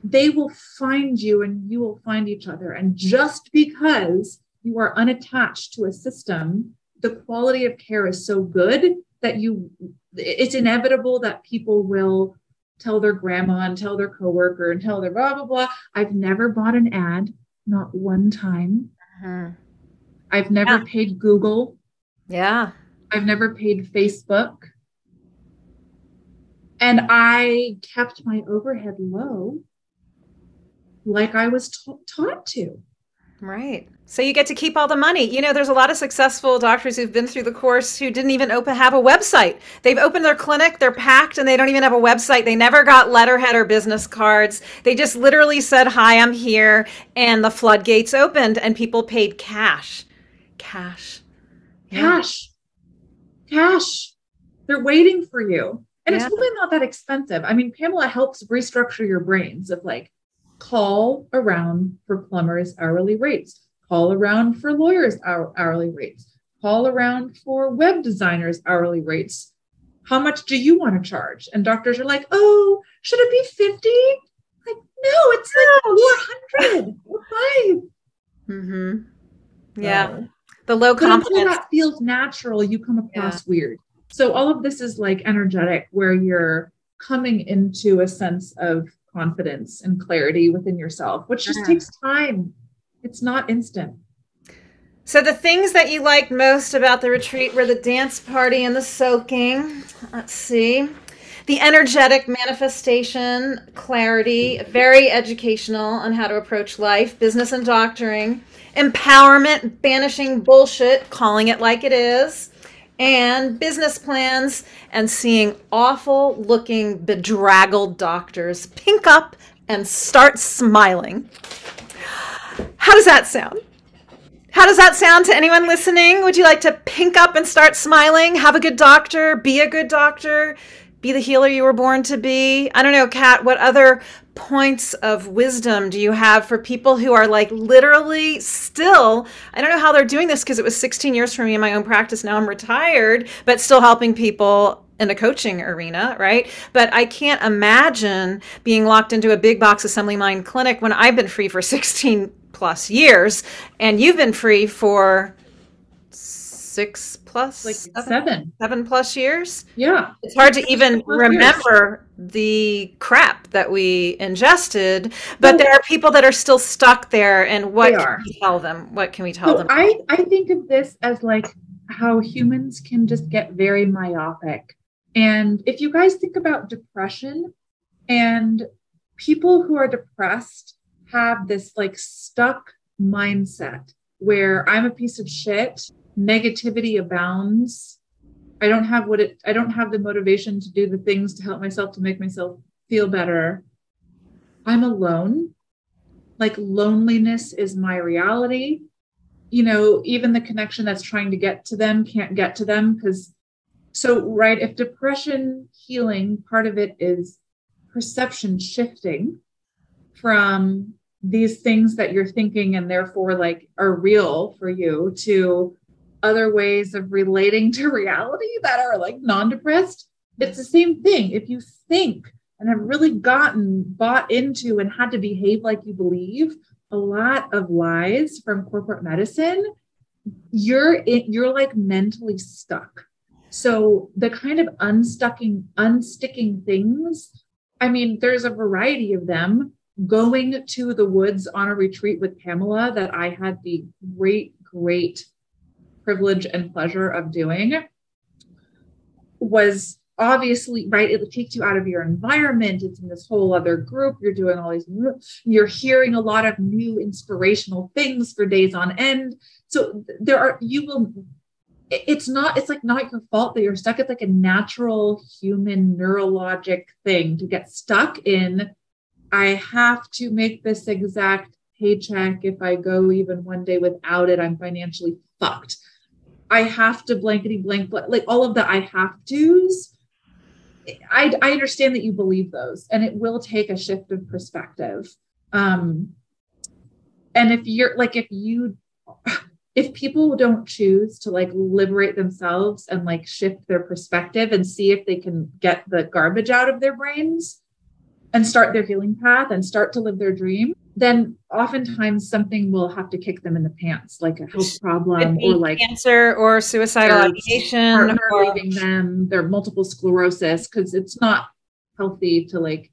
they will find you and you will find each other. And just because you are unattached to a system, the quality of care is so good that it's inevitable that people will tell their grandma and tell their coworker and tell their blah, blah, blah. I've never bought an ad, not one time. Uh-huh. I've never paid Google. Yeah. I've never paid Facebook. And I kept my overhead low like I was taught to. Right. So you get to keep all the money. There's a lot of successful doctors who've been through the course who didn't even have a website. They've opened their clinic, they're packed, and they don't even have a website. They never got letterhead or business cards. They just literally said, "Hi, I'm here." And the floodgates opened and people paid cash. Cash. Yeah. Cash. They're waiting for you. And it's really not that expensive. I mean, Pamela helps restructure your brains of like, call around for plumbers' hourly rates, call around for lawyers' hourly rates, call around for web designers' hourly rates. How much do you want to charge? And doctors are like, oh, should it be 50? Like, no, it's like 400 or 5. Mm-hmm. Yeah. The low confidence. Until that feels natural, you come across weird. So all of this is like energetic, where you're coming into a sense of confidence and clarity within yourself, which just takes time. It's not instant. So the things that you liked most about the retreat were the dance party and the soaking. Let's see. The energetic manifestation, clarity, very educational on how to approach life, business and doctoring, empowerment, banishing bullshit, calling it like it is, and business plans, and seeing awful looking bedraggled doctors pink up and start smiling. How does that sound? How does that sound to anyone listening? Would you like to pink up and start smiling? Have a good doctor, be a good doctor, be the healer you were born to be? I don't know, Kat, what other points of wisdom do you have for people who are like literally still, I don't know how they're doing this because it was 16 years for me in my own practice. Now I'm retired, but still helping people in a coaching arena, right? But I can't imagine being locked into a big box assembly line clinic when I've been free for 16 plus years and you've been free for 6 plus, like 7 plus years. Yeah. It's hard to even remember the crap that we ingested, but there are people that are still stuck there. And what can we tell them? What can we tell them? I think of this as like how humans can just get very myopic And if you guys think about depression, and people who are depressed have this like stuck mindset where I'm a piece of shit, negativity abounds. I don't have the motivation to do the things to help myself, to make myself feel better. I'm alone. Like loneliness is my reality. You know, even the connection that's trying to get to them can't get to them because right, if depression healing, part of it is perception shifting from these things that you're thinking and therefore like are real for you to other ways of relating to reality that are like non-depressed. It's the same thing. If you think and have really gotten bought into and had to behave like you believe a lot of lies from corporate medicine, you're like mentally stuck. So the kind of unsticking things, I mean, there's a variety of them. Going to the woods on a retreat with Pamela that I had the great privilege and pleasure of doing was obviously, right, it takes you out of your environment. It's in this whole other group. You're doing all these, you're hearing a lot of new inspirational things for days on end. So it's like not your fault that you're stuck. It's like a natural human neurologic thing to get stuck in. I have to make this exact paycheck. If I go even one day without it, I'm financially fucked. I have to blankety blank, like all of the I have to's. I understand that you believe those, and it will take a shift of perspective. And if people don't choose to like liberate themselves and like shift their perspective and see if they can get the garbage out of their brains and start their healing path and start to live their dream, then oftentimes something will have to kick them in the pants, like a health problem or like cancer or suicidal ideation, partner leaving them, their multiple sclerosis, because it's not healthy to like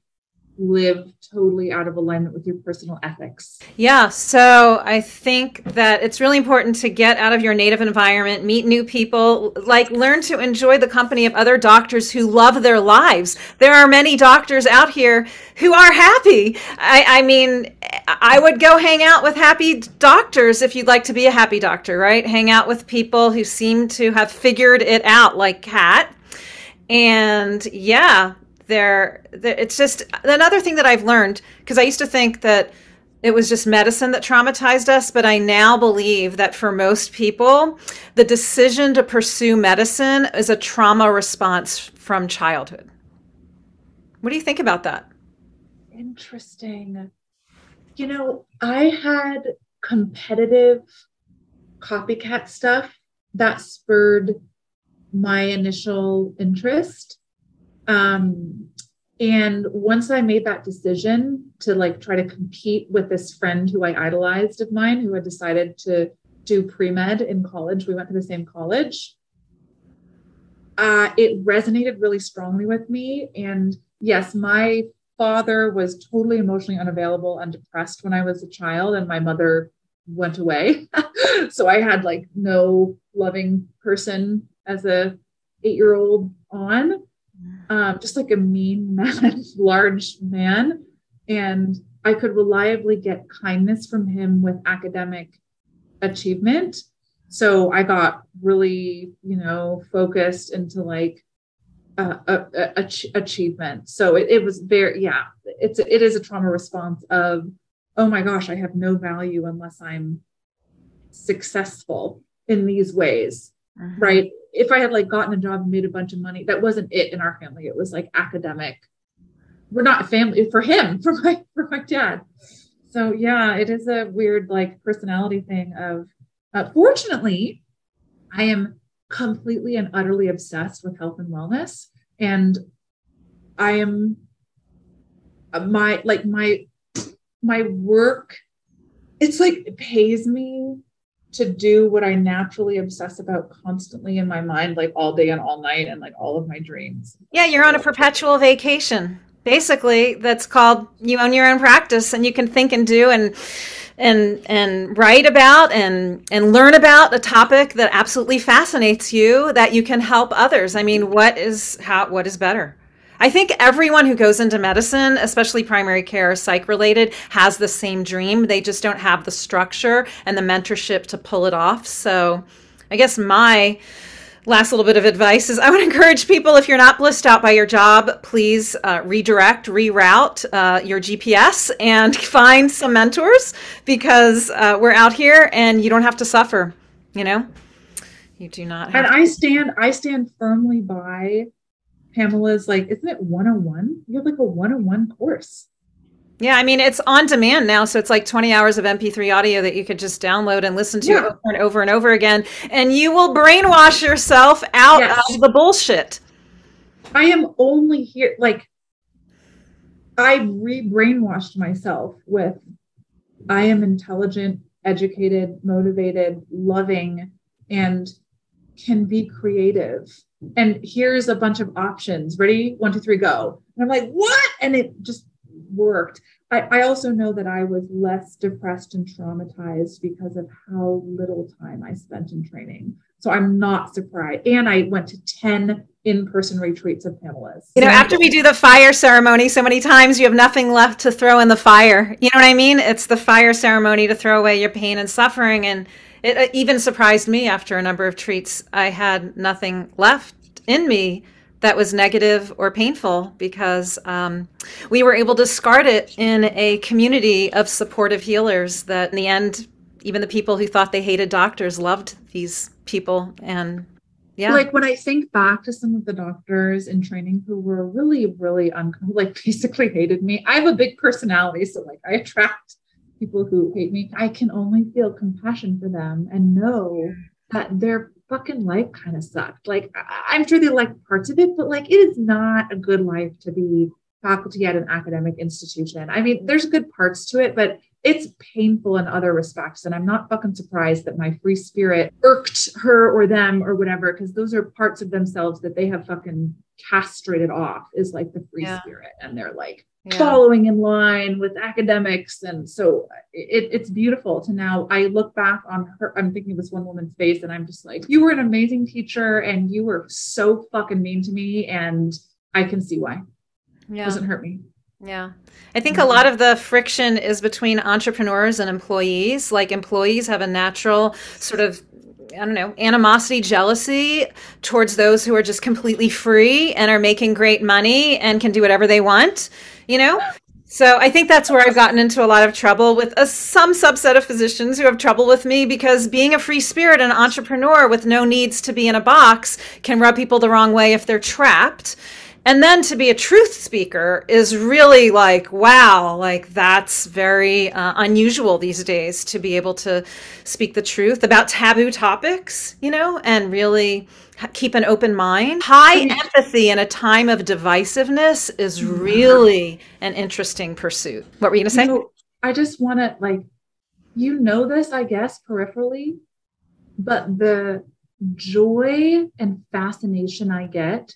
live totally out of alignment with your personal ethics. Yeah. So I think that it's really important to get out of your native environment, meet new people, like learn to enjoy the company of other doctors who love their lives. There are many doctors out here who are happy. I mean, I would go hang out with happy doctors if you'd like to be a happy doctor, right? Hang out with people who seem to have figured it out, like Kat. And yeah, it's just another thing that I've learned, because I used to think that it was just medicine that traumatized us, but I now believe that for most people, the decision to pursue medicine is a trauma response from childhood. What do you think about that? Interesting. You know, I had competitive copycat stuff that spurred my initial interest. And once I made that decision to like try to compete with this friend who I idolized of mine, who had decided to do pre-med in college, we went to the same college. It resonated really strongly with me. And yes, my father was totally emotionally unavailable and depressed when I was a child, and my mother went away. So I had like no loving person as a 8-year-old on. Just like a mean man, large man. And I could reliably get kindness from him with academic achievement. So I got really, focused into like achievement. So it was very, it is a trauma response of, oh my gosh, I have no value unless I'm successful in these ways, right? If I had like gotten a job and made a bunch of money, that wasn't it in our family. It was like academic. We're not a family for him, for my dad. So yeah, it is a weird like personality thing of, fortunately, I am completely and utterly obsessed with health and wellness. And I am my work, it's like, it pays me to do what I naturally obsess about constantly in my mind, like all day and all night, and like all of my dreams. Yeah, you're on a perpetual vacation. Basically, that's called, you own your own practice and you can think and do and and write about and learn about a topic that absolutely fascinates you, that you can help others. I mean, what is better? I think everyone who goes into medicine, especially primary care, psych related, has the same dream. They just don't have the structure and the mentorship to pull it off. So I guess my last little bit of advice is I would encourage people, if you're not blissed out by your job, please reroute your GPS and find some mentors, because we're out here and you don't have to suffer. You know, you do not have And I stand firmly by Pamela's, like, isn't it 101? You have like a 101 course. Yeah, I mean, it's on demand now, so it's like 20 hours of MP3 audio that you could just download and listen to over and over and over again, and you will brainwash yourself out of the bullshit. I am only here, like, I re-brainwashed myself with, I am intelligent, educated, motivated, loving, and can be creative. And here's a bunch of options. Ready? 1, 2, 3, go. And I'm like, what? And it just worked. I also know that I was less depressed and traumatized because of how little time I spent in training. So I'm not surprised. And I went to 10 in-person retreats of Pamela's. You know, after we do the fire ceremony so many times, you have nothing left to throw in the fire. You know what I mean? It's the fire ceremony to throw away your pain and suffering. And it even surprised me after a number of treats. I had nothing left in me that was negative or painful, because we were able to discard it in a community of supportive healers that in the end, even the people who thought they hated doctors loved these people. And yeah. Like, when I think back to some of the doctors in training who were really, really like basically hated me. I have a big personality, so like I attract people who hate me. I can only feel compassion for them and know that their fucking life kind of sucked. Like, I'm sure they like parts of it, but like, it is not a good life to be faculty at an academic institution. I mean, there's good parts to it, but it's painful in other respects. And I'm not fucking surprised that my free spirit irked her or them or whatever, because those are parts of themselves that they have fucking castrated off, is like the free spirit. And they're like following in line with academics. And so it's beautiful to now, I look back on her, I'm thinking of this one woman's face and I'm just like, you were an amazing teacher and you were so fucking mean to me. And I can see why. It doesn't hurt me. Yeah. I think a lot of the friction is between entrepreneurs and employees. Like, employees have a natural sort of, I don't know, animosity, jealousy towards those who are just completely free and are making great money and can do whatever they want, you know? So I think that's where I've gotten into a lot of trouble with some subset of physicians who have trouble with me, because being a free spirit and an entrepreneur with no needs to be in a box can rub people the wrong way if they're trapped. And then to be a truth speaker is really like, wow, like that's very unusual these days, to be able to speak the truth about taboo topics, you know, and really keep an open mind. High empathy in a time of divisiveness is really an interesting pursuit. What were you going to say? So I just want to, like, you know this, I guess, peripherally, but the joy and fascination I get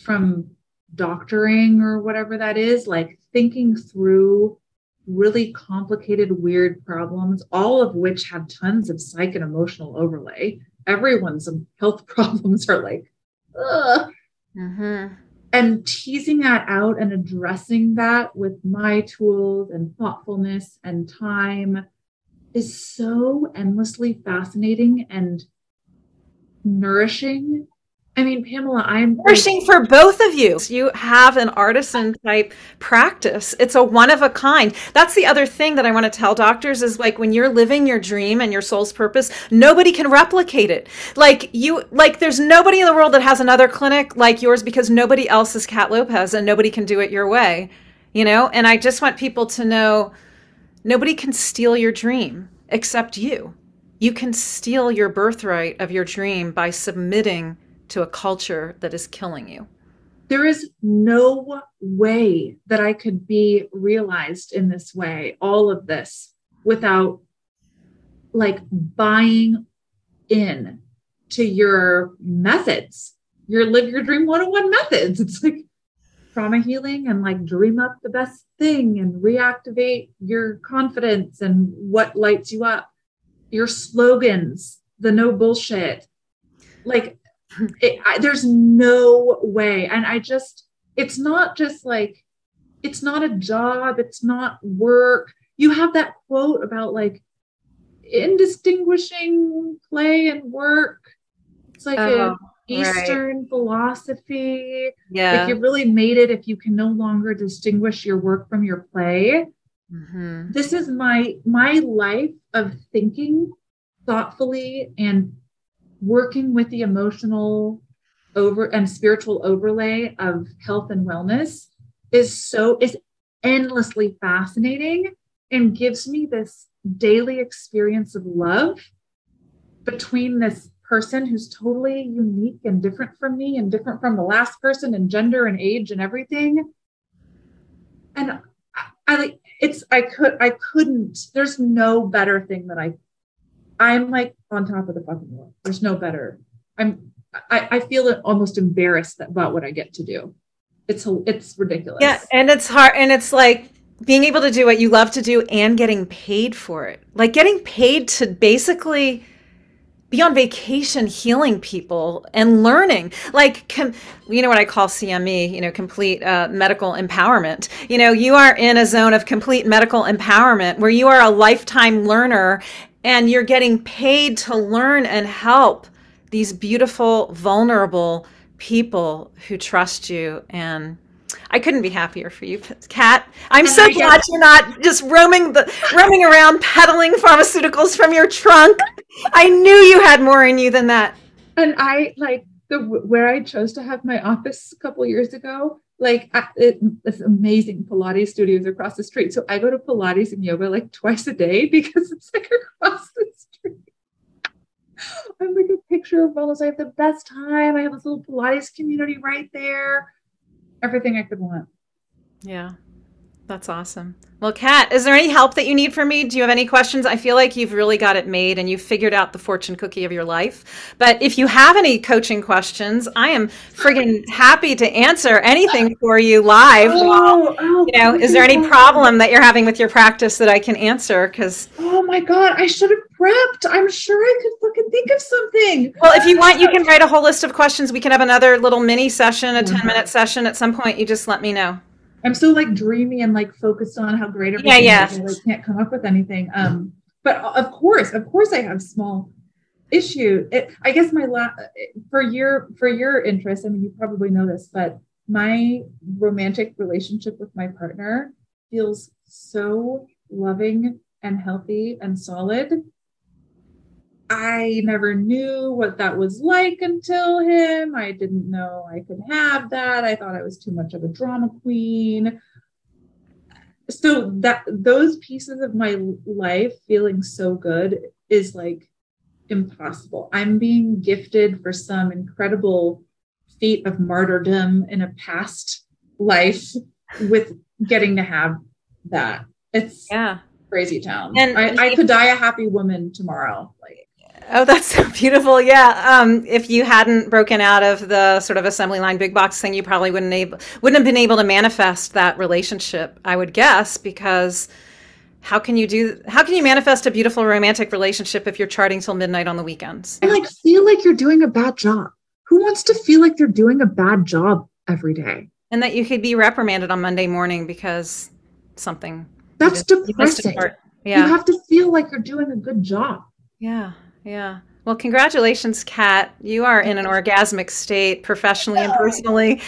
from doctoring or whatever that is, like thinking through really complicated, weird problems, all of which have tons of psych and emotional overlay. Everyone's health problems are like, ugh. And teasing that out and addressing that with my tools and thoughtfulness and time is so endlessly fascinating and nourishing. I mean, Pamela, I'm nourishing for both of you. You have an artisan type practice. It's a one of a kind. That's the other thing that I want to tell doctors is, like, when you're living your dream and your soul's purpose, nobody can replicate it. Like, there's nobody in the world that has another clinic like yours, because nobody else is Kat Lopez and nobody can do it your way, you know? And I just want people to know nobody can steal your dream except you. You can steal your birthright of your dream by submitting to a culture that is killing you. There is no way that I could be realized in this way, all of this, without like buying in to your methods, your live your dream 101 methods. It's like, trauma healing and like dream up the best thing and reactivate your confidence and what lights you up, your slogans, the no bullshit. Like there's no way. And it's not just like, it's not a job. It's not work. You have that quote about like indistinguishing play and work. It's like an Eastern philosophy. Yeah. Like you really made it if you can no longer distinguish your work from your play. Mm-hmm. This is my life of thinking thoughtfully and working with the emotional and spiritual overlay of health and wellness is endlessly fascinating and gives me this daily experience of love between this person who's totally unique and different from me and different from the last person and gender and age and everything. And I couldn't, there's no better thing that I'm like on top of the fucking world. There's no better. I feel almost embarrassed about what I get to do. It's ridiculous. Yeah. And it's hard. And it's like being able to do what you love to do and getting paid for it. Like getting paid to basically be on vacation healing people and learning, like, you know what I call CME, complete medical empowerment. You are in a zone of complete medical empowerment where you are a lifetime learner and you're getting paid to learn and help these beautiful, vulnerable people who trust you. And I couldn't be happier for you, Kat. I'm so glad you're not just roaming around peddling pharmaceuticals from your trunk. I knew you had more in you than that. And I like where I chose to have my office a couple years ago, like it's amazing Pilates studios across the street. So I go to Pilates and yoga like twice a day because it's like across the street. I'm like a picture of wellness. I have the best time. I have this little Pilates community right there. Everything I could want. Yeah, that's awesome. Well, Kat, is there any help that you need from me? Do you have any questions? I feel like you've really got it made and you've figured out the fortune cookie of your life. But if you have any coaching questions, I am friggin' happy to answer anything for you live. Is there any problem that you're having with your practice that I can answer? Oh my God, I should have prepped. I'm sure I could fucking think of something. Well, if you want, you can write a whole list of questions. We can have another little mini session, a 10-minute session at some point. You just let me know. I'm so like dreamy and like focused on how great everything is. I like can't come up with anything. But of course I have small issue. I guess for your interest, I mean, you probably know this, but my romantic relationship with my partner feels so loving and healthy and solid. I never knew what that was like until him. I didn't know I could have that. I thought I was too much of a drama queen. So those pieces of my life feeling so good is like impossible. I'm being gifted for some incredible feat of martyrdom in a past life with getting to have that. It's crazy town. And I could die a happy woman tomorrow. Oh, that's so beautiful. Yeah. If you hadn't broken out of the sort of assembly line big box thing, you probably wouldn't have been able to manifest that relationship, I would guess, because how can you manifest a beautiful romantic relationship if you're charting till midnight on the weekends? I like feel like you're doing a bad job. Who wants to feel like they're doing a bad job every day? And that you could be reprimanded on Monday morning because something. That's depressing. Yeah. You have to feel like you're doing a good job. Yeah. Well, congratulations, Kat. You are in an orgasmic state professionally and personally.